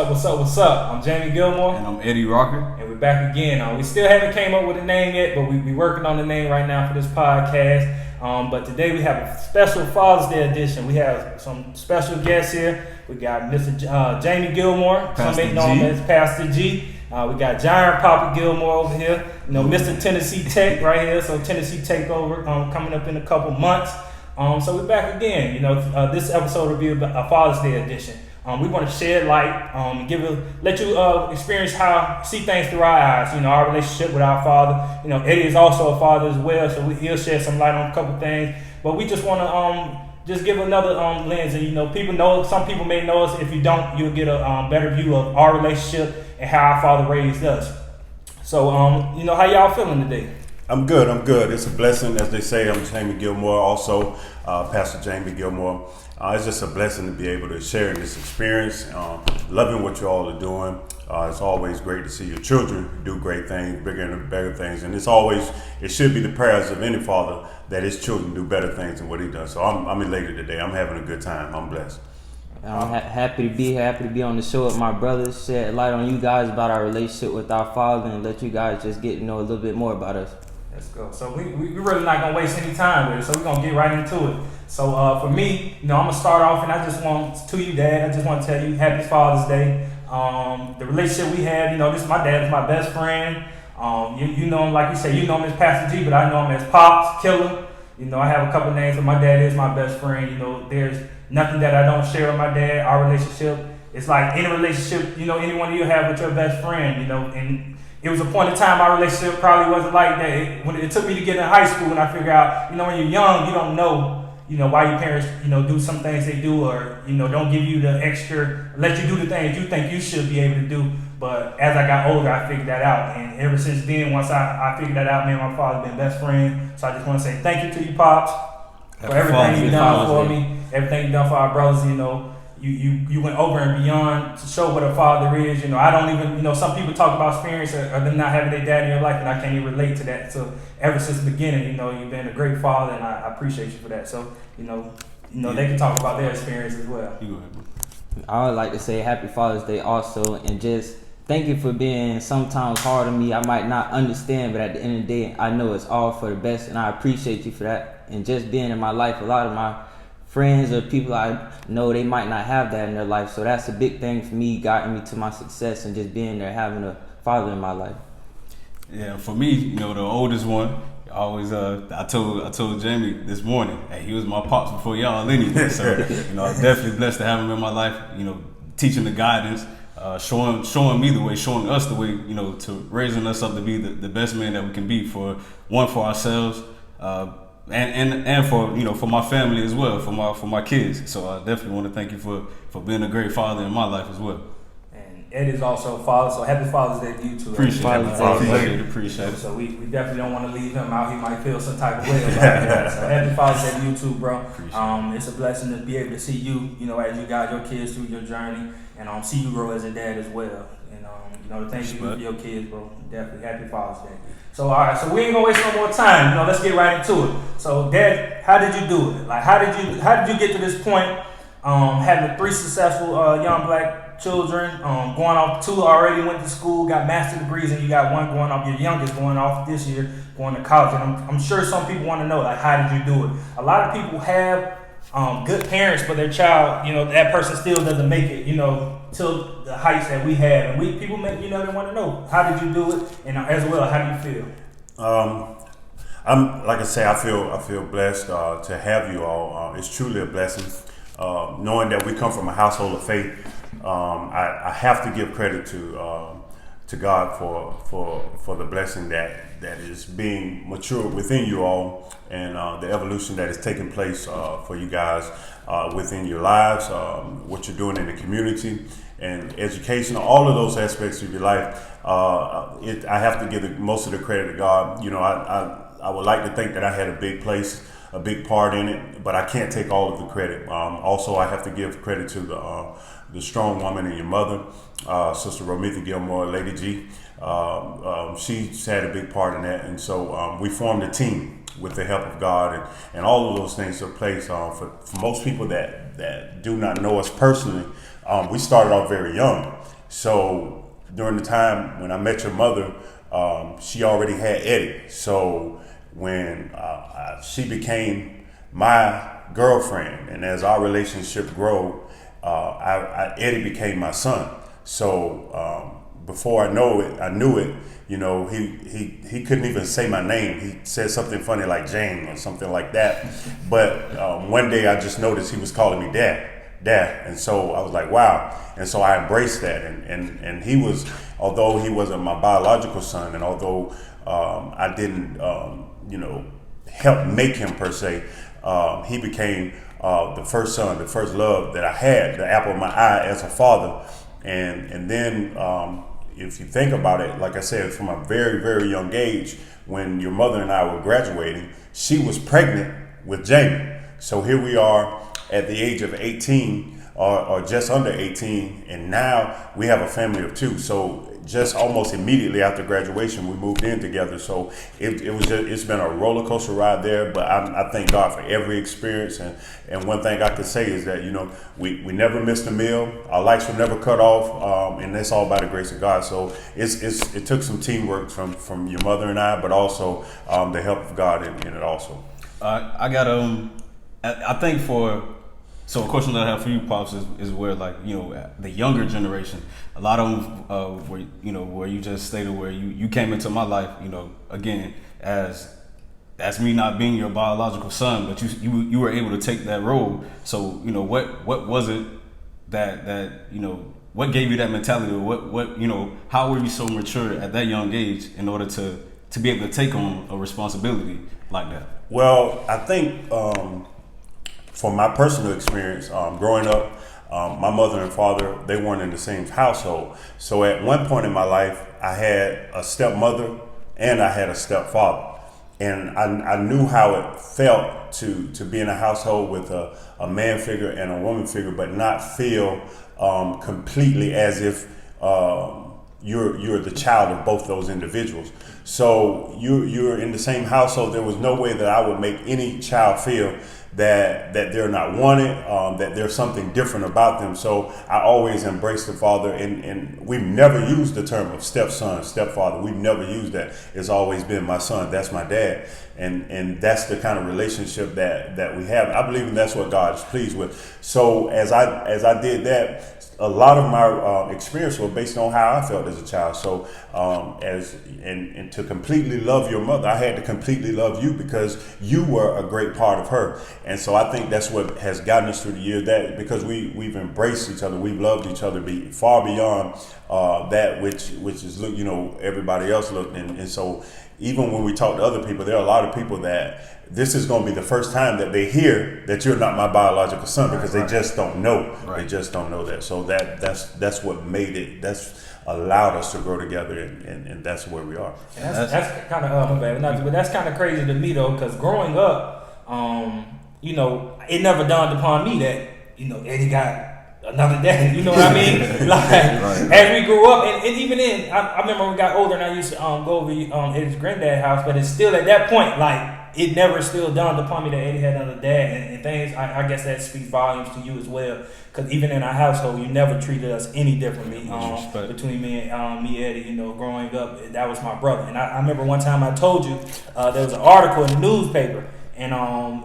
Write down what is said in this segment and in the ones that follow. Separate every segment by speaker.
Speaker 1: What's up? I'm Jamie Gilmore.
Speaker 2: And I'm Eddie Rocker.
Speaker 1: And we're back again. We still haven't came up with a name yet, but we working on the name right now for this podcast. But today we have a special Father's Day edition. We have some special guests here. We got Mr. Jamie Gilmore, some may know him as Pastor G. We got Jyron Papa Gilmore over here. You know, Mr. Tennessee Tech right here. So Tennessee Takeover coming up in a couple months. So we're back again. You know, this episode will be a Father's Day edition. We want to shed light, let you experience see things through our eyes. You know, our relationship with our father. You know, Eddie is also a father as well, so he'll shed some light on a couple things. But we just want to just give another lens, and you know, some people may know us. If you don't, you'll get a better view of our relationship and how our father raised us. So, you know, how y'all feeling today?
Speaker 3: I'm good. It's a blessing, as they say. I'm Jamie Gilmore, also Pastor Jamie Gilmore. It's just a blessing to be able to share this experience, loving what you all are doing. It's always great to see your children do great things, bigger and better things. And it should be the prayers of any father that his children do better things than what he does. So I'm elated today. I'm having a good time. I'm blessed.
Speaker 4: I'm happy to be on the show with my brothers, shed light on you guys about our relationship with our father, and let you guys just get to know a little bit more about us.
Speaker 1: Let's go. So we really not going to waste any time with it, so we're going to get right into it. So for me, you know, I'm going to start off, and I just want to tell you Happy Father's Day. The relationship we have, you know, my dad is my best friend. You know him, like you say, you know him as Pastor G, but I know him as Pops, Killer. You know, I have a couple names, but my dad is my best friend. You know, there's nothing that I don't share with my dad. Our relationship, it's like any relationship, you know, anyone you have with your best friend, you know, and it was a point in time our relationship probably wasn't like that. When it took me to get in high school, and I figured out, you know, when you're young, you don't know, you know, why your parents, you know, do some things they do, or, you know, don't give you the extra, let you do the things you think you should be able to do. But as I got older, I figured that out. And ever since then, once I figured that out, me and my father been best friends. So I just want to say thank you to you, Pops, for everything you've done for me, everything you've done for our brothers. You know, you went over and beyond to show what a father is. You know, I don't even, you know, some people talk about experience or them not having their dad in your life, and I can't even relate to that. So ever since the beginning, you know, you've been a great father, and I appreciate you for that. So, you know, they can talk about their experience as well.
Speaker 4: I would like to say Happy Father's Day also, and just thank you for being sometimes hard on me. I might not understand, but at the end of the day, I know it's all for the best, and I appreciate you for that. And just being in my life, a lot of my friends or people I know, they might not have that in their life. So that's a big thing for me, guiding me to my success, and just being there, having a father in my life.
Speaker 2: Yeah, for me, you know, the oldest one, always I told Jamie this morning, hey, he was my pops before y'all anyway. So, you know, I'm definitely blessed to have him in my life, you know, teaching the guidance, showing me the way, showing us the way, you know, to raising us up to be the best man that we can be for ourselves, and for, you know, for my family as well, for my kids. So I definitely want to thank you for being a great father in my life as well.
Speaker 1: And Ed is also a father, so Happy Father's Day to you too.
Speaker 2: Appreciate it.
Speaker 1: So we definitely don't want to leave him out. He might feel some type of way about that. So Happy Father's Day to you too, bro. It's a blessing to be able to see you, you know, as you guide your kids through your journey, and see you grow as a dad as well. And you know, thank you for your kids, bro. Definitely Happy Father's Day. So all right, so we ain't gonna waste no more time. You know, let's get right into it. So, Dad, how did you do it? Like, how did you get to this point? Having 3 successful young black children, going off 2 already went to school, got master's degrees, and you got 1 going off. Your youngest going off this year, going to college. And I'm sure some people want to know, like, how did you do it? A lot of people have good parents, but their child, you know, that person still doesn't make it, you know, till the heights that we have. And people make, you know, they want to know, how did you do it? And as well, how do you feel?
Speaker 3: I'm, like I say, I feel blessed to have you all. It's truly a blessing. Knowing that we come from a household of faith, I have to give credit to God for the blessing that is being matured within you all, and the evolution that is taking place for you guys within your lives, what you're doing in the community and education, all of those aspects of your life. I have to give most of the credit to God. You know, I would like to think that I had a big part in it, but I can't take all of the credit. Also, I have to give credit to the strong woman in your mother, Sister Romita Gilmore, Lady G. She's had a big part in that, and so we formed a team with the help of God, and all of those things took place. For most people that do not know us personally, we started off very young. So during the time when I met your mother, she already had Eddie. So when she became my girlfriend, and as our relationship grew, Eddie became my son. So before I knew it. You know, he couldn't even say my name. He said something funny like Jane or something like that. But one day I just noticed he was calling me Dad. And so I was like, wow. And so I embraced that. And he was, although he wasn't my biological son, and although I didn't, help make him per se, he became the first son, the first love that I had, the apple of my eye as a father. And then if you think about it, like I said, from a very, very young age, when your mother and I were graduating, she was pregnant with Jamie. So here we are at the age of 18 or just under 18, and now we have a family of 2. So just almost immediately after graduation, we moved in together. So it's been a roller coaster ride there, but I thank God for every experience. And one thing I can say is that, we never missed a meal. Our lights were never cut off, and that's all by the grace of God. So it took some teamwork from your mother and I, but also the help of God in it also.
Speaker 2: I got I think so a question that I have for you, Pops, is where, like, the younger generation, a lot of them, where you just stated where you came into my life, again, as me not being your biological son, but you were able to take that role. So, what was it that what gave you that mentality, or what how were you so mature at that young age in order to be able to take on a responsibility like that?
Speaker 3: Well, I think from my personal experience, growing up, my mother and father, they weren't in the same household. So at one point in my life, I had a stepmother and I had a stepfather. And I knew how it felt to be in a household with a man figure and a woman figure, but not feel completely as if you're the child of both those individuals. So you're in the same household. There was no way that I would make any child feel that they're not wanted, that there's something different about them. So I always embraced the father, and we've never used the term of stepson, stepfather. We've never used that. It's always been my son, that's my dad. And that's the kind of relationship that we have. I believe that's what God is pleased with. So as I did that, a lot of my experience was based on how I felt as a child. So and to completely love your mother, I had to completely love you because you were a great part of her. And so I think that's what has gotten us through the years, that because we've embraced each other, we've loved each other far beyond that which is everybody else looked. And so even when we talk to other people, there are a lot of people that this is going to be the first time that they hear that you're not my biological son, because they just don't know. Right. They just don't know that. So that's what made it. That's allowed us to grow together, and that's where we are.
Speaker 1: And that's kind of but that's kind of crazy to me though, because growing up, it never dawned upon me that Eddie got another dad. You know what I mean? Right. As we grew up, and even then, I remember when we got older, and I used to go over Eddie's granddad's house, but it's still at that point, like, it never still dawned upon me that Eddie had another dad, and things. I guess that speaks volumes to you as well, because even in our household, you never treated us any differently. Between me, Eddie, growing up, that was my brother. And I remember one time I told you there was an article in the newspaper, and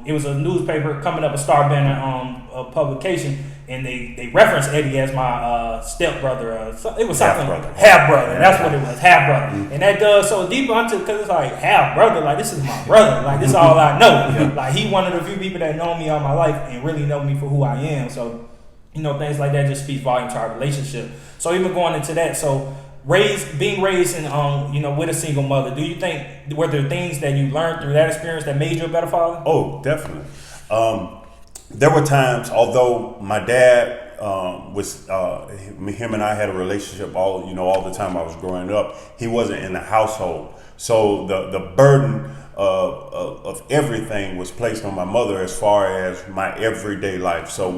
Speaker 1: it was a newspaper coming up, a Star Banner publication, and they referenced Eddie as my stepbrother. It was something half brother. That's what it was, half brother. And that does so deep onto, because it's like half brother. Like, this is my brother. Like, this is all I know. Like, he one of the few people that know me all my life and really know me for who I am. So, things like that just speaks volume to our relationship. So even going into that, so being raised in with a single mother, do you think were there things that you learned through that experience that made you a better father?
Speaker 3: Oh, definitely. There were times, although my dad was him and I had a relationship all the time I was growing up, he wasn't in the household. So the burden of everything was placed on my mother as far as my everyday life. So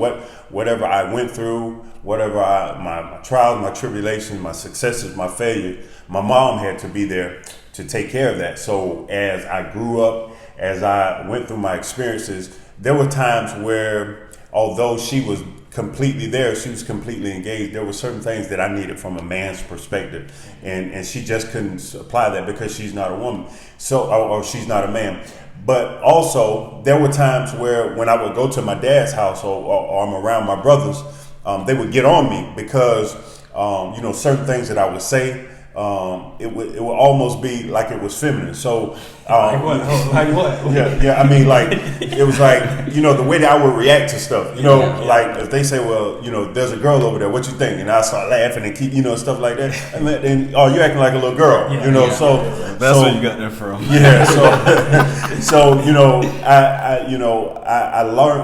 Speaker 3: whatever I went through, whatever my trials, my tribulations, my successes, my failure, my mom had to be there to take care of that. So as I grew up, as I went through my experiences, there were times where although she was completely there, she was completely engaged, there were certain things that I needed from a man's perspective, and she just couldn't supply that because she's not a woman, so or she's not a man. But also, there were times where when I would go to my dad's house or I'm around my brothers, they would get on me because certain things that I would say, it would almost be like it was feminine. So
Speaker 1: Like what? Like what?
Speaker 3: yeah. I mean, like it was like the way that I would react to stuff. Like if they say, well, there's a girl over there. What you think? And I start laughing and keep stuff like that. And then you acting like a little girl. So
Speaker 2: that's where you got that from.
Speaker 3: Yeah. I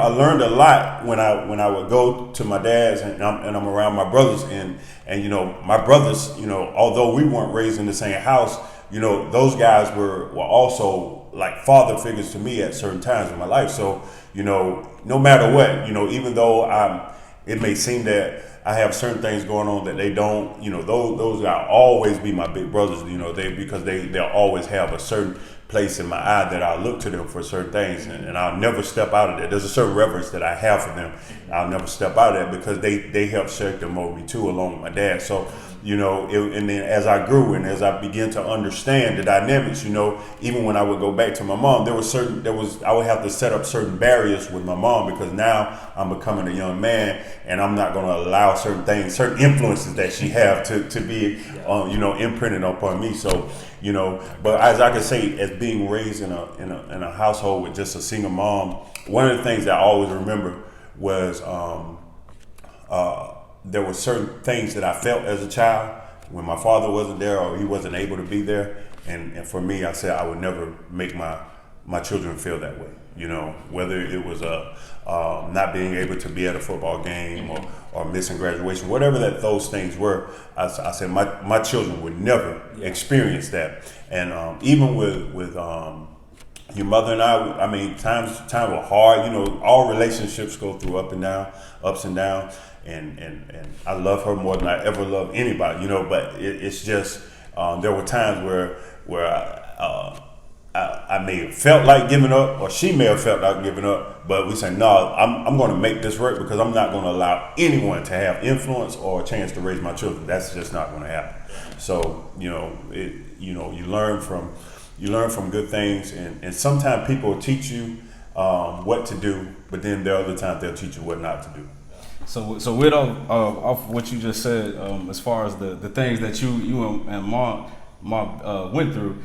Speaker 3: learned a lot when I would go to my dad's and I'm around my brothers and my brothers, although we weren't raised in the same house, those guys were also like father figures to me at certain times in my life. So, no matter what, even though it may seem that I have certain things going on that they don't, those will always be my big brothers, because they'll always have a certain place in my eye that I look to them for certain things, and I'll never step out of that. There's a certain reverence that I have for them. I'll never step out of that because they helped shape them over me too, along with my dad. So, and then as I grew and as I began to understand the dynamics, even when I would go back to my mom, I would have to set up certain barriers with my mom because now I'm becoming a young man and I'm not going to allow certain things, certain influences that she have to be, imprinted upon me. So, but as I could say, as being raised in a household with just a single mom, one of the things that I always remember was there were certain things that I felt as a child when my father wasn't there or he wasn't able to be there, and for me, I said I would never make my children feel that way. Whether it was not being able to be at a football game or missing graduation, whatever those things were, I said my children would never experience that. And even with your mother and I mean, times were hard. All relationships go through ups and downs. And I love her more than I ever loved anybody. But it's just there were times where I may have felt like giving up, or she may have felt like giving up, but we say, no, I'm going to make this work because I'm not going to allow anyone to have influence or a chance to raise my children. That's just not going to happen. So, you learn from good things, and sometimes people will teach you what to do, but then there are other times they'll teach you what not to do.
Speaker 2: So with off what you just said, as far as the things that you and Mom went through,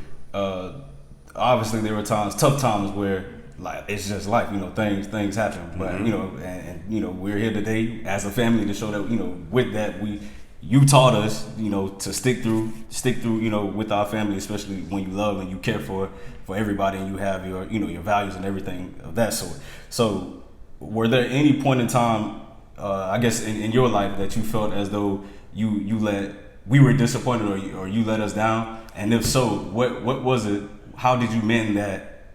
Speaker 2: obviously there were tough times where like it's just life, things happen. But and we're here today as a family to show that with that you taught us to stick through with our family, especially when you love and you care for everybody and you have your your values and everything of that sort. So were there any point in time, I guess in your life, that you felt as though we were disappointed or you let us down? And if so, what was it? How did you mend that,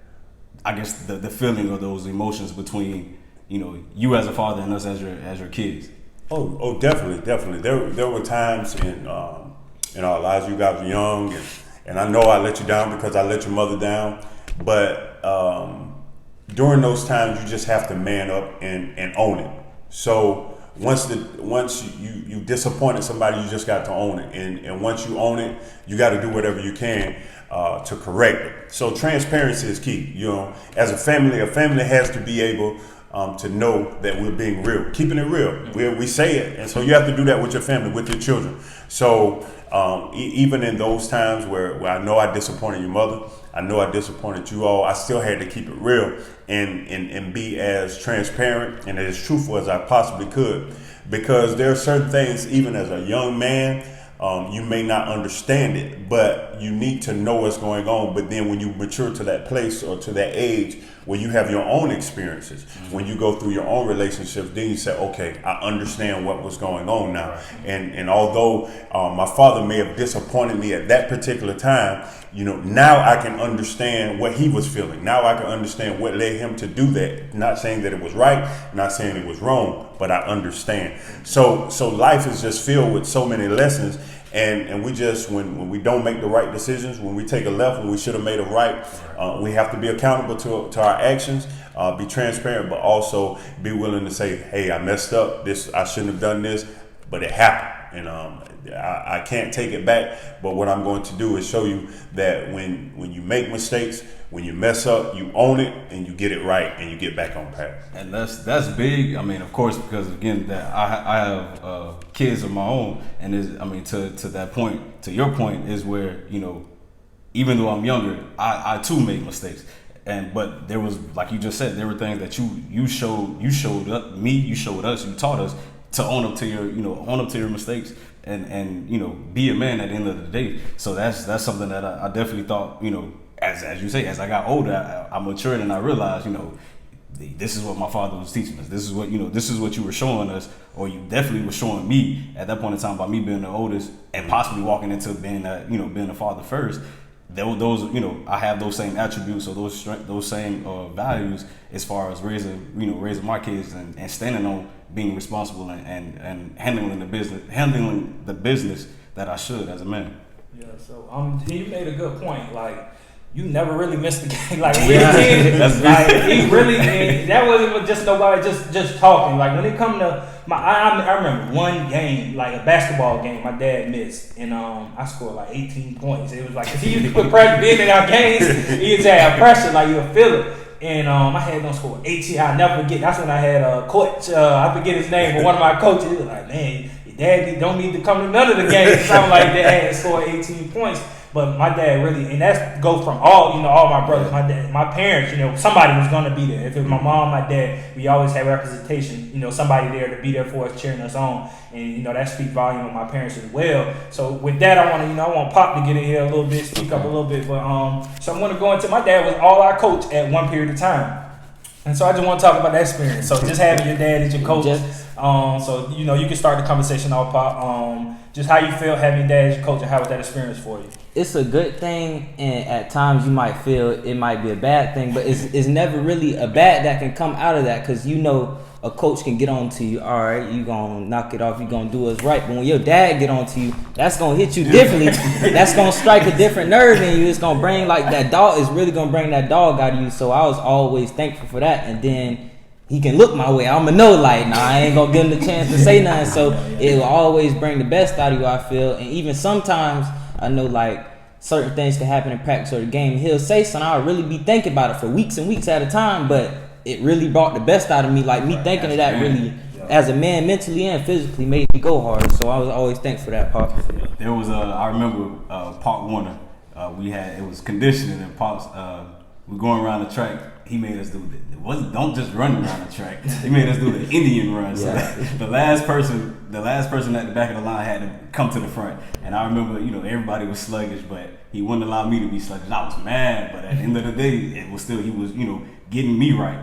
Speaker 2: I guess, the feeling of those emotions between you as a father and us as your kids?
Speaker 3: Oh, definitely. There were times in our lives, you guys were young, and I know I let you down because I let your mother down. But during those times, you just have to man up and own it. So once you disappointed somebody, you just got to own it. And once you own it, you got to do whatever you can to correct it. So transparency is key. As a family has to be able to know that we're being real, keeping it real. We say it, and so you have to do that with your family, with your children. So even in those times where I know I disappointed your mother, I know I disappointed you all, I still had to keep it real and be as transparent and as truthful as I possibly could, because there are certain things, even as a young man, you may not understand it, but you need to know what's going on. But then when you mature to that place or to that age where you have your own experiences, when you go through your own relationships, then you say, okay, I understand what was going on now. And although my father may have disappointed me at that particular time, now I can understand what he was feeling. Now I can understand what led him to do that. Not saying that it was right, not saying it was wrong, but I understand. So life is just filled with so many lessons. And we just, when we don't make the right decisions, when we take a left when we should have made a right, we have to be accountable to our actions, be transparent, but also be willing to say, hey, I messed up. I shouldn't have done this, but it happened. And I can't take it back. But what I'm going to do is show you that when you make mistakes, when you mess up, you own it and you get it right and you get back on path.
Speaker 2: And that's big. I mean, of course, because again, that I have kids of my own, and to that point, to your point, is where even though I'm younger, I too make mistakes. But there was, like you just said, there were things that you showed me, you showed us, you taught us to own up to your mistakes and be a man at the end of the day. So that's something that I definitely thought, as you say, as I got older, I matured and I realized, this is what my father was teaching us. This is what you were showing us, or you definitely were showing me at that point in time by me being the oldest and possibly walking into being a father first. Those I have those same attributes or those same values as far as raising my kids and standing on being responsible and handling the business that I should as a man.
Speaker 1: Yeah. So you made a good point. Like, you never really missed the game. Like, when we were kids, like, he really, that wasn't just nobody just talking. Like, when it come to I remember one game, like a basketball game, my dad missed, and I scored like 18 points. It was like, cause he used to put pressure in our games. He used to have pressure, like you'll feel it. And I had them score 18. I'll never forget. That's when I had a coach. I forget his name, but one of my coaches was like, man, your dad don't need to come to none of the games. Something like that. Had scored 18 points. But my dad really, and that goes from all my brothers, my dad, my parents, somebody was going to be there. If it was my mom, my dad, we always had representation, somebody there to be there for us, cheering us on. And, that speaks volume of my parents as well. So with that, I want Pop to get in here a little bit, speak up a little bit. But so I'm going to go into, my dad was all our coach at one period of time. And so I just want to talk about that experience. So just having your dad as your coach. So, you can start the conversation off, Pop. Just how you feel having your dad as your coach, and how was that experience for you?
Speaker 4: It's a good thing, and at times you might feel it might be a bad thing, but it's never really a bad that can come out of that, because a coach can get on to you. All right, you gonna knock it off, you gonna do us right. But when your dad get on to you, that's gonna hit you differently. That's gonna strike a different nerve in you. It's gonna bring that dog. It's really gonna bring that dog out of you. So I was always thankful for that. And then he can look my way. I'ma know, I ain't gonna give him the chance to say nothing. So it will always bring the best out of you, I feel. And even sometimes I know certain things can happen in practice or the game. He'll say something, I'll really be thinking about it for weeks and weeks at a time, but it really brought the best out of me. Like, me thinking of that really, as a man, mentally and physically, made me go hard. So I was always thankful for that, Pop.
Speaker 2: There was I remember Pop Warner. It was conditioning, and Pop's we're going around the track. He made us do don't just run around the track. He made us do the Indian run. So the last person at the back of the line had to come to the front. And I remember, everybody was sluggish, but he wouldn't allow me to be sluggish. I was mad, but at the end of the day, it was still, he was, getting me right,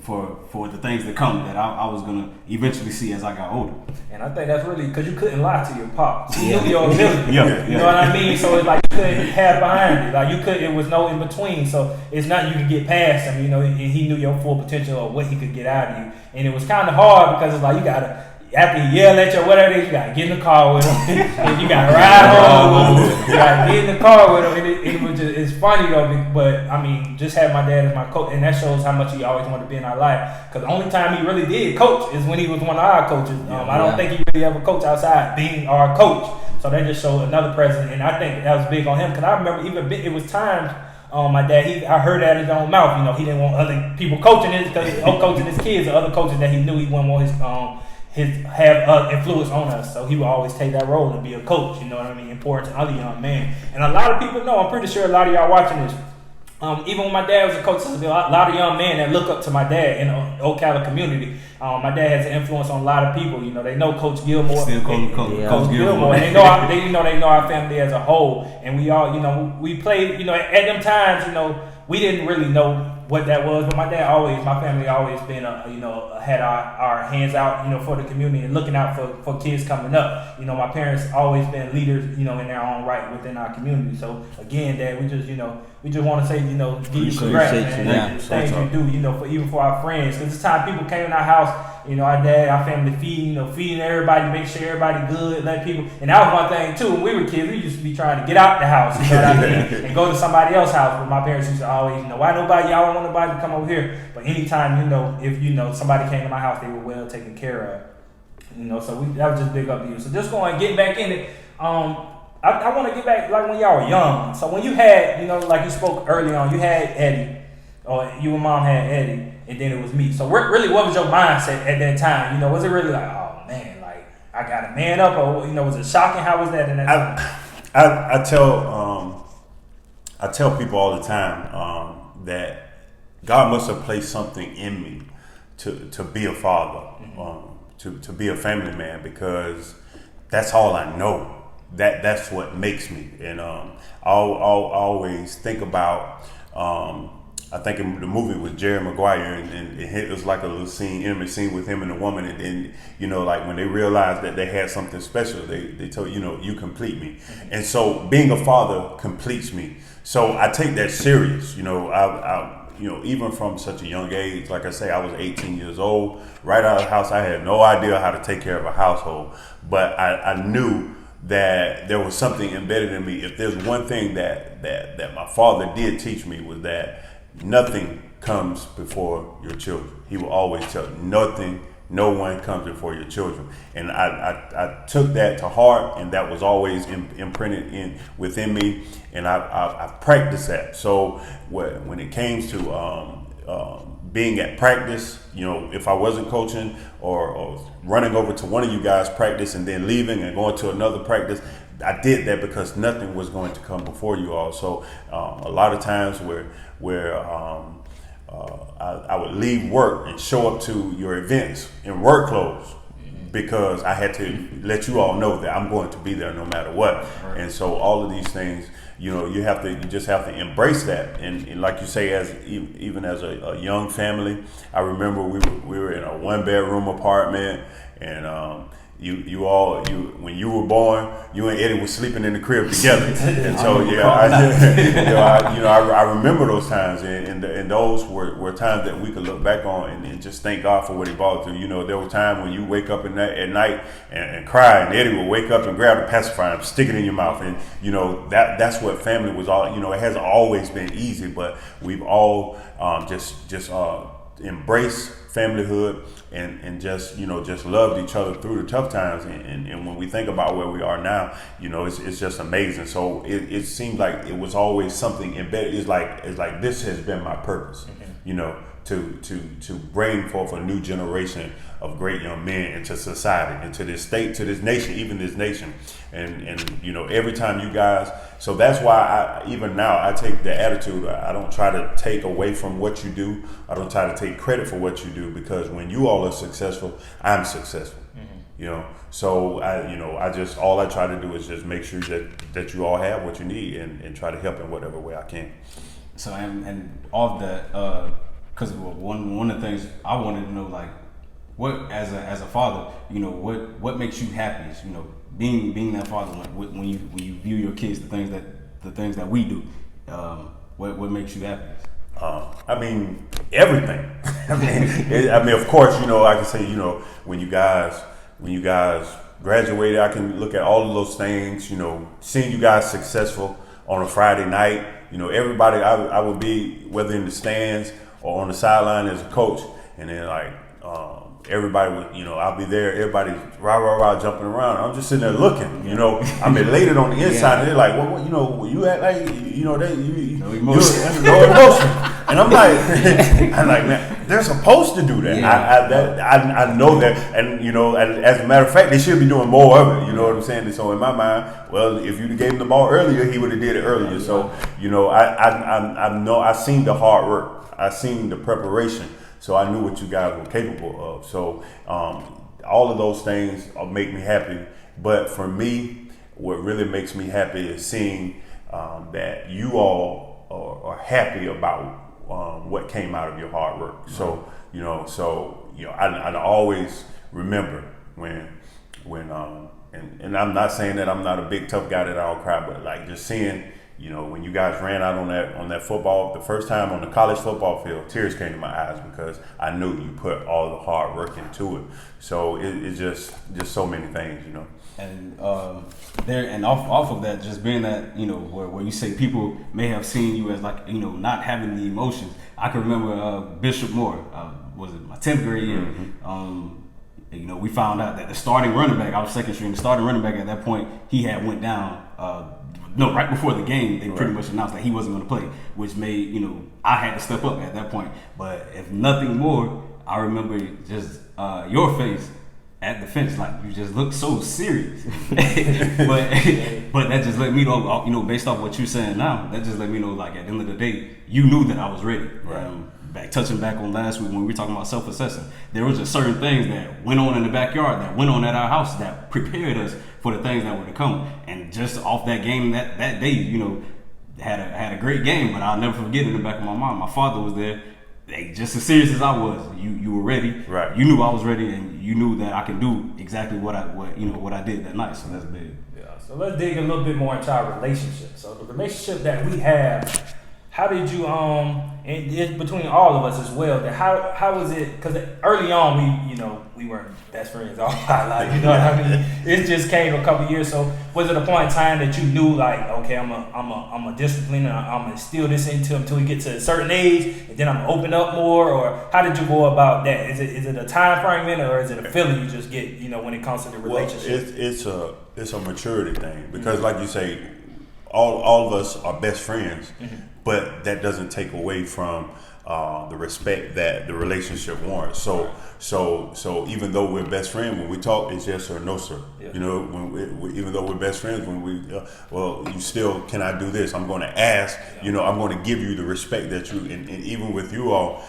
Speaker 2: for the things to come that I was gonna eventually see as I got older.
Speaker 1: And I think that's really because you couldn't lie to your pop. You knew your ability.
Speaker 2: Yeah.
Speaker 1: You know what I mean? So it's like you couldn't have behind it. Like, it was no in between. So it's nothing you could get past him, and he knew your full potential of what he could get out of you. And it was kind of hard because it's like you gotta, after he yell at you or whatever it is, you gotta get in the car with him. And you gotta ride home with him. You gotta get in the car with him. And it was just, it's funny though, but just having my dad as my coach, and that shows how much he always wanted to be in our life. Because the only time he really did coach is when he was one of our coaches. I don't think he really ever coached outside being our coach. So that just showed another presence, and I think that was big on him. Because I remember it was times. My dad, I heard that in his own mouth. He didn't want other people coaching his kids or other coaches that he knew he wouldn't want have influence on us. So he would always take that role and be a coach. You know what I mean? Important to other young men. And a lot of people know. I'm pretty sure a lot of y'all watching this. Even when my dad was a coach, there's a lot of young men that look up to my dad in the Ocala community. My dad has an influence on a lot of people. They know Coach Gilmore.
Speaker 2: Still Coach Gilmore.
Speaker 1: And they know our family as a whole. And we all, we played. At them times, we didn't really know what that was, but my family always been had our hands out, for the community and looking out for kids coming up. My parents always been leaders, in their own right within our community. So again, Dad, we just want to say, give you congrats, man. Things you do, even for our friends, because it's time people came in our house. our dad, our family feeding everybody, make sure everybody good, let people. And that was one thing too. When we were kids, we used to be trying to get out the house, you know what I mean, and go to somebody else's house. But my parents used to always, why nobody, y'all don't want nobody to come over here. But anytime, if somebody came to my house, they were well taken care of. So that was just big up to you. So just getting back in it. I want to get back like when y'all were young. So when you had, like you spoke early on, you had Eddie, or you and Mom had Eddie, and then it was me. So really, what was your mindset at that time? Was it really like, oh man, like I got to man up, or was it shocking? How was that in that time?
Speaker 3: I tell people all the time that God must have placed something in me to be a father, to be a family man, because that's all I know. That's what makes me. And I'll always think about. I think in the movie with Jerry Maguire, and it was like a little intimate scene with him and a woman, and then like when they realized that they had something special, they told you complete me, and so being a father completes me. So I take that serious. Even from such a young age, like I say, I was 18 years old, right out of the house. I had no idea how to take care of a household, but I knew that there was something embedded in me. If there's one thing that my father did teach me, was that nothing comes before your children. He will always tell you, no one comes before your children. And I took that to heart, and that was always imprinted within me, and I practiced that. So when it came to being at practice, if I wasn't coaching or running over to one of you guys' practice and then leaving and going to another practice, I did that because nothing was going to come before you all. So a lot of times where I would leave work and show up to your events in work clothes, because I had to let you all know that I'm going to be there no matter what. Right. And so all of these things, you just have to embrace that. And like you say, even as a young family, I remember we were in a 1-bedroom apartment, and when you were born, you and Eddie were sleeping in the crib together. And so I remember those times, and those were times that we could look back on and just thank God for what He brought through. There were times when you wake up at night and cry, and Eddie would wake up and grab a pacifier and stick it in your mouth, and that's what family was all. It hasn't always been easy, but we've all just embraced familyhood and just loved each other through the tough times, and when we think about where we are now, it's just amazing. So it seems like it was always something embedded. It's like this has been my purpose, to bring forth a new generation of great young men into society, into this state, to this nation, even this nation. And every time you guys, so that's why even now I take the attitude, I don't try to take away from what you do. I don't try to take credit for what you do, because when you all are successful, I'm successful. So I just, all I try to do is just make sure that you all have what you need, and try to help in whatever way I can.
Speaker 2: So and all of that, because one of the things I wanted to know, like, what as a father, what makes you happiest? Being that father, when you view your kids, the things that we do, what makes you happiest?
Speaker 3: Everything. Of course, I can say, when you guys graduated, I can look at all of those things. Seeing you guys successful on a Friday night. Everybody, I would be, whether in the stands or on the sideline as a coach, and then everybody would, I'll be there, everybody rah jumping around. I'm just sitting there looking, I'm elated on the inside, and they're like, what, you act like, no emotion. And I'm like, man, they're supposed to do that. Yeah. I know that, and as a matter of fact, they should be doing more of it. You know what I'm saying? And so in my mind, well, if you gave him the ball earlier, he would have did it earlier. So I know, I seen the hard work, I seen the preparation. So I knew what you guys were capable of. So all of those things make me happy. But for me, what really makes me happy is seeing that you all are happy about what came out of your hard work. So I always remember when and I'm not saying that I'm not a big tough guy that I don't cry, but like just seeing when you guys ran out on that football, the first time on the college football field, tears came to my eyes because I knew you put all the hard work into it. So it's just so many things,
Speaker 2: And off of that, just being that, where you say people may have seen you as like, not having the emotions. I can remember Bishop Moore, was it my 10th grade year? Mm-hmm. We found out that the starting running back, I was second string, the starting running back at that point, he had went down. Right before the game, they pretty much announced that he wasn't going to play, which made, I had to step up at that point. But if nothing more, I remember just your face at the fence, like you just look so serious. but that just let me know, based off what you're saying now, that just let me know, like at the end of the day, you knew that I was ready. Right. Touching back on last week when we were talking about self-assessing, there was just certain things that went on in the backyard, that went on at our house, that prepared us for the things that were to come. And just off that game that day, had a great game, but I'll never forget in the back of my mind, my father was there. Just as serious as I was, you were ready.
Speaker 3: Right.
Speaker 2: You knew I was ready, and you knew that I could do exactly what I did that night. So that's big.
Speaker 1: Yeah. So let's dig a little bit more into our relationship. So the relationship that we have, how did you and it's between all of us as well? That how was it? Because early on we weren't best friends all our life. You know what I mean? It just came a couple years. So was it a point in time that you knew like, okay, I'm a discipline and I'm gonna instill this into him until he gets to a certain age, and then I'm gonna open up more? Or how did you go about that? Is it a time frame in it, or is it a feeling you just get when it comes to the relationship?
Speaker 3: Well, it's a maturity thing because, like you say, all of us are best friends. Mm-hmm. But that doesn't take away from the respect that the relationship warrants. So even though we're best friends, when we talk, it's yes or no, sir. Yeah. Even though we're best friends, when we you still, can I do this? I'm going to ask. I'm going to give you the respect that you. And even with you all,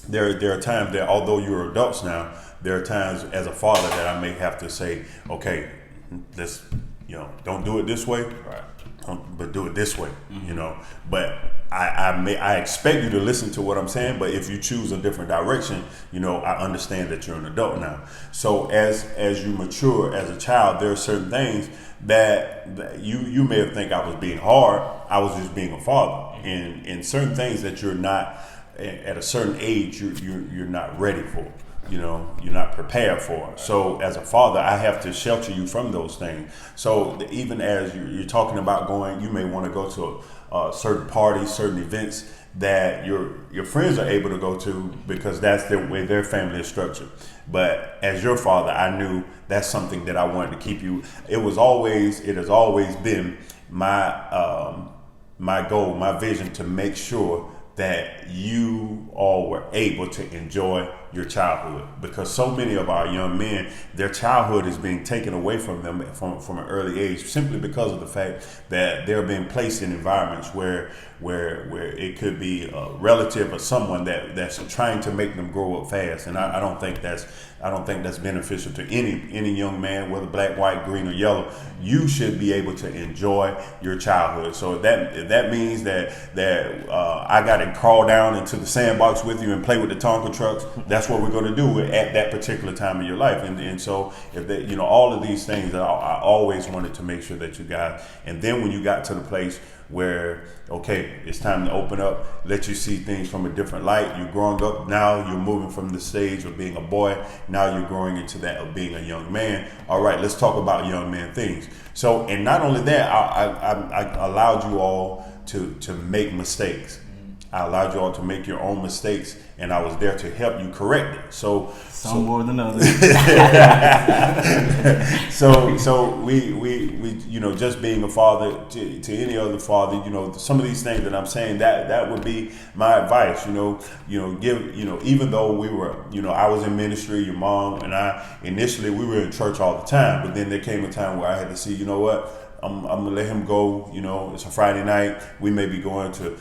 Speaker 3: there are times that although you're adults now, there are times as a father that I may have to say, okay, let's don't do it this way. Right. But do it this way, But I expect you to listen to what I'm saying. But if you choose a different direction, I understand that you're an adult now. So as you mature as a child, there are certain things that you may have think I was being hard. I was just being a father, and certain things that you're not at a certain age you're not ready for. You're not prepared for. So as a father, I have to shelter you from those things. So even as you're talking about going, you may want to go to certain parties, certain events that your friends are able to go to because that's the way their family is structured. But as your father, I knew that's something that I wanted to keep you. It has always been my goal, my vision to make sure that you all were able to enjoy your childhood, because so many of our young men, their childhood is being taken away from them from an early age simply because of the fact that they're being placed in environments where it could be a relative or someone that's trying to make them grow up fast. And I don't think that's beneficial to any young man, whether black, white, green, or yellow. You should be able to enjoy your childhood. So if that means that I got to crawl down into the sandbox with you and play with the Tonka trucks, that's what we're going to do at that particular time of your life. And so if that, all of these things, I always wanted to make sure that you guys, and then when you got to the place where, okay, it's time to open up, let you see things from a different light. You're growing up now, you're moving from the stage of being a boy, now you're growing into that of being a young man. All right, let's talk about young man things. So, and not only that, I allowed you all to make mistakes. I allowed you all to make your own mistakes, and I was there to help you correct it. So
Speaker 2: more than others.
Speaker 3: So we just being a father to any other father, some of these things that I'm saying, that would be my advice. Even though we were, I was in ministry, your mom and I, initially we were in church all the time, but then there came a time where I had to see, I'm gonna let him go. It's a Friday night. We may be going to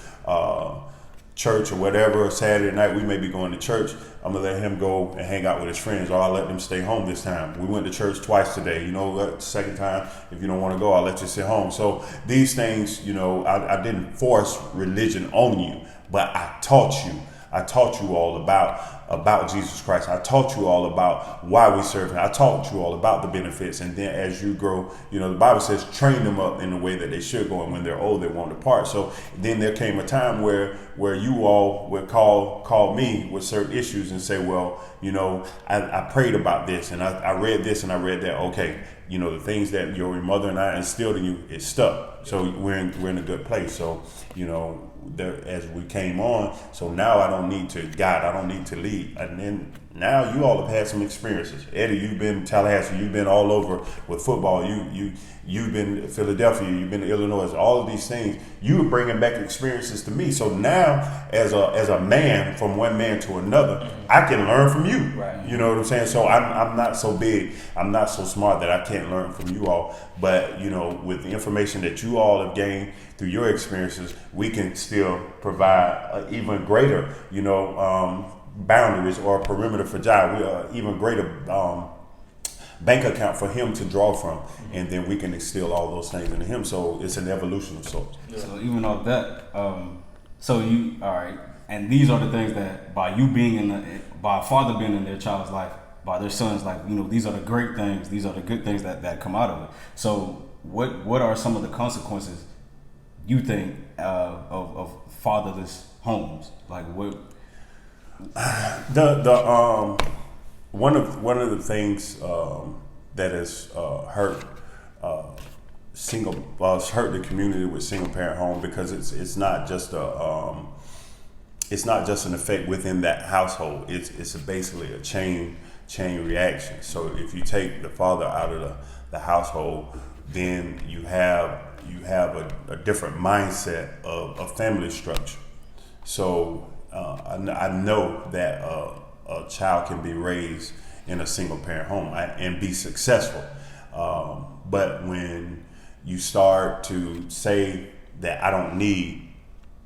Speaker 3: church or whatever, or Saturday night we may be going to church. I'm gonna let him go and hang out with his friends, or I'll let them stay home this time. We went to church twice today. Second time, if you don't want to go, I'll let you sit home. So these things, I didn't force religion on you, but I taught you all about about Jesus Christ. I taught you all about why we serve Him. I taught you all about the benefits. And then as you grow, the Bible says, train them up in the way that they should go, and when they're old, they won't depart. So then there came a time where you all would call me with certain issues and say, well, I prayed about this, and I read this, and I read that. Okay, the things that your mother and I instilled in you, it stuck. So we're in a good place. So as we came on, so now I don't need to guide, I don't need to lead. And then now you all have had some experiences. Eddie, you've been in Tallahassee, you've been all over with football. You've been in Philadelphia, you've been to Illinois. All of these things, you were bringing back experiences to me. So now, as a man, from one man to another, I can learn from you.
Speaker 1: Right.
Speaker 3: You know what I'm saying? So I'm not so big, I'm not so smart that I can't learn from you all. But with the information that you all have gained through your experiences, we can still provide even greater, boundaries or perimeter for Jai. Even greater bank account for him to draw from, and then we can instill all those things into him. So it's an evolution of sorts.
Speaker 2: Yeah. So even off that, so you all right, and these are the things that by you being by a father being in their child's life, by their son's life, these are the great things, these are the good things that come out of it. So what are some of the consequences you think of fatherless homes? Like what?
Speaker 3: One of the things that has hurt hurt the community with single parent home, because it's not just an effect within that household. It's basically a chain reaction. So if you take the father out of the household, then you have a different mindset of family structure. So I know that a child can be raised in a single parent home and be successful. But when you start to say that I don't need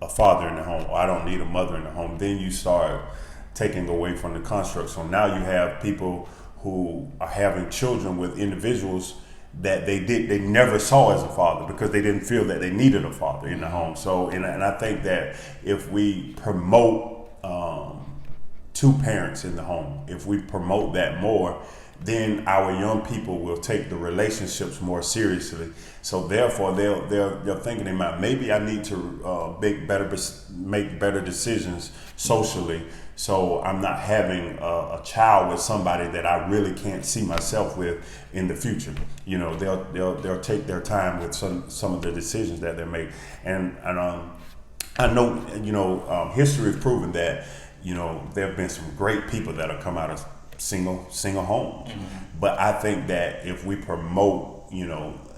Speaker 3: a father in the home, or I don't need a mother in the home, then you start taking away from the construct. So now you have people who are having children with individuals that they never saw as a father, because they didn't feel that they needed a father in the home. So and I think that if we promote two parents in the home, if we promote that more, then our young people will take the relationships more seriously. So therefore they're thinking in mind, maybe I need to make better decisions socially, so I'm not having a child with somebody that I really can't see myself with in the future. They'll take their time with some of the decisions that they make. And I know history has proven that there have been some great people that have come out of single homes. Mm-hmm. But I think that if we promote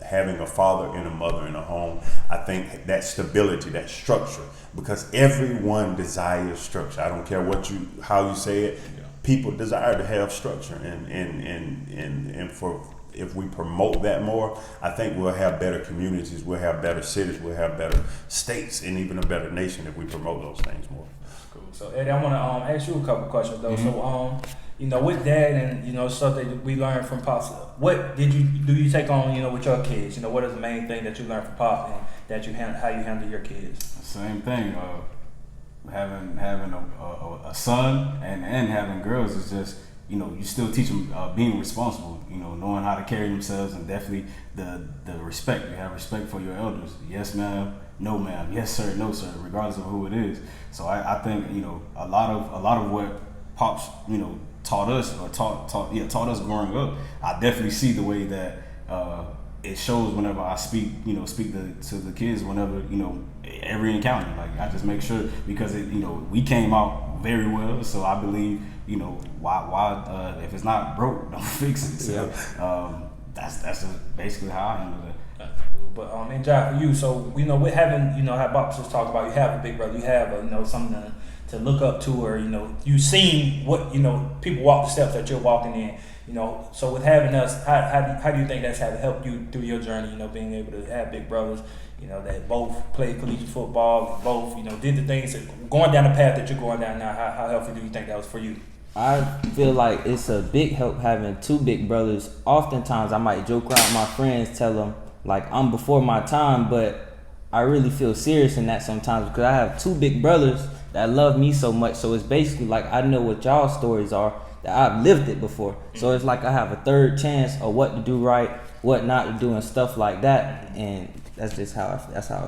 Speaker 3: having a father and a mother in a home, I think that stability, that structure, because everyone desires structure. I don't care how you say it. Yeah. People desire to have structure, and if we promote that more, I think we'll have better communities, we'll have better cities, we'll have better states, and even a better nation if we promote those things more.
Speaker 1: Cool. So Eddie, I want to ask you a couple questions though.
Speaker 3: Mm-hmm.
Speaker 1: So with Dad and stuff that we learned from Pops, what do you take on with your kids? What is the main thing that you learned from Pops and that how you handle your kids?
Speaker 2: Same thing. Having a son and having girls is just you still teach them being responsible. Knowing how to carry themselves, and definitely the respect. You have respect for your elders. Yes, ma'am. No, ma'am. Yes, sir. No, sir. Regardless of who it is. So I think a lot of what Pops taught us growing up. I definitely see the way that it shows whenever I speak to the kids, whenever every encounter. Like I just make sure, because we came out very well. So I believe why if it's not broke, don't fix it. So that's just basically how I handle it.
Speaker 1: But and Jai, for you, so with having how Bob just talked about, you have a big brother, you have something to look up to, or you've seen what people walk the steps that you're walking in. So with having us, how do you think that's helped you through your journey? Being able to have big brothers, that both played collegiate football, and both did the things going down the path that you're going down now. How helpful do you think that was for you?
Speaker 4: I feel like it's a big help having two big brothers. Oftentimes I might joke around with my friends, tell them like I'm before my time, but I really feel serious in that sometimes, because I have two big brothers that love me so much. So it's basically like I know what y'all stories are, that I've lived it before. So it's like I have a third chance of what to do right, what not to do, and stuff like that. And that's just how I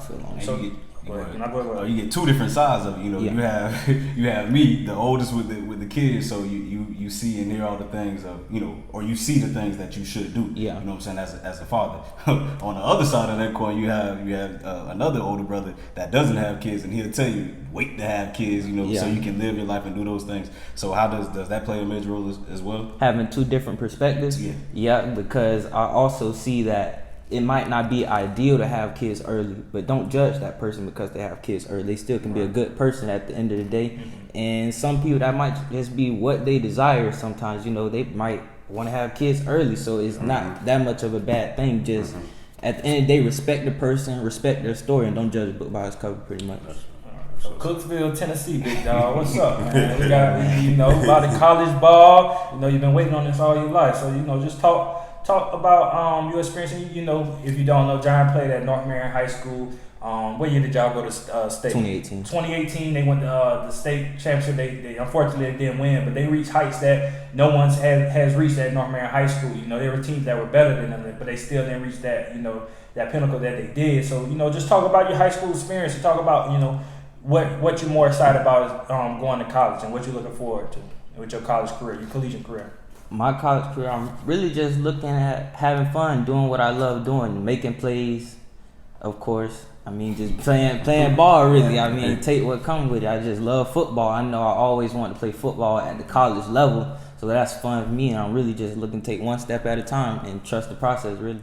Speaker 4: feel on it.
Speaker 1: So,
Speaker 2: you get two different sides of it. You know,
Speaker 4: Yeah.
Speaker 2: you have me, the oldest with the kids, so you see and hear all the things of, you know, or you see the things that you should do.
Speaker 4: Yeah.
Speaker 2: You know what I'm saying, as a father. On the other side of that coin, you have another older brother that doesn't have kids, and he'll tell you wait to have kids, you know, so you can live your life and do those things. So how does that play a major role as well?
Speaker 4: Having two different perspectives. Yeah, because I also see that it might not be ideal to have kids early, but don't judge that person because they have kids early. They still can be a good person at the end of the day. And some people, that might just be what they desire. Sometimes, you know, they might want to have kids early, so it's not that much of a bad thing. Just at the end of the day, respect the person, respect their story, and don't judge a book by its cover, pretty much.
Speaker 1: So Cooksville, Tennessee, big dog. What's up, man? We got, you know, about the college ball. You know, you've been waiting on this all your life. So, you know, just talk about your experience. You know, if you don't know, Jyron played at North Marion High School. What year did y'all go to state?
Speaker 4: 2018.
Speaker 1: 2018, they went to the state championship. They unfortunately didn't win, but they reached heights that no one has reached at North Marion High School. You know, there were teams that were better than them, but they still didn't reach that, you know, that pinnacle that they did. So, you know, just talk about your high school experience and talk about, you know, what you're more excited about is going to college and what you're looking forward to with your college career, your collegiate career.
Speaker 4: My college career, I'm really just looking at having fun, doing what I love doing, making plays, of course. I mean, just playing ball, really. I mean, take what comes with it. I just love football. I know I always wanted to play football at the college level, so that's fun for me. And I'm really just looking to take one step at a time and trust the process, really.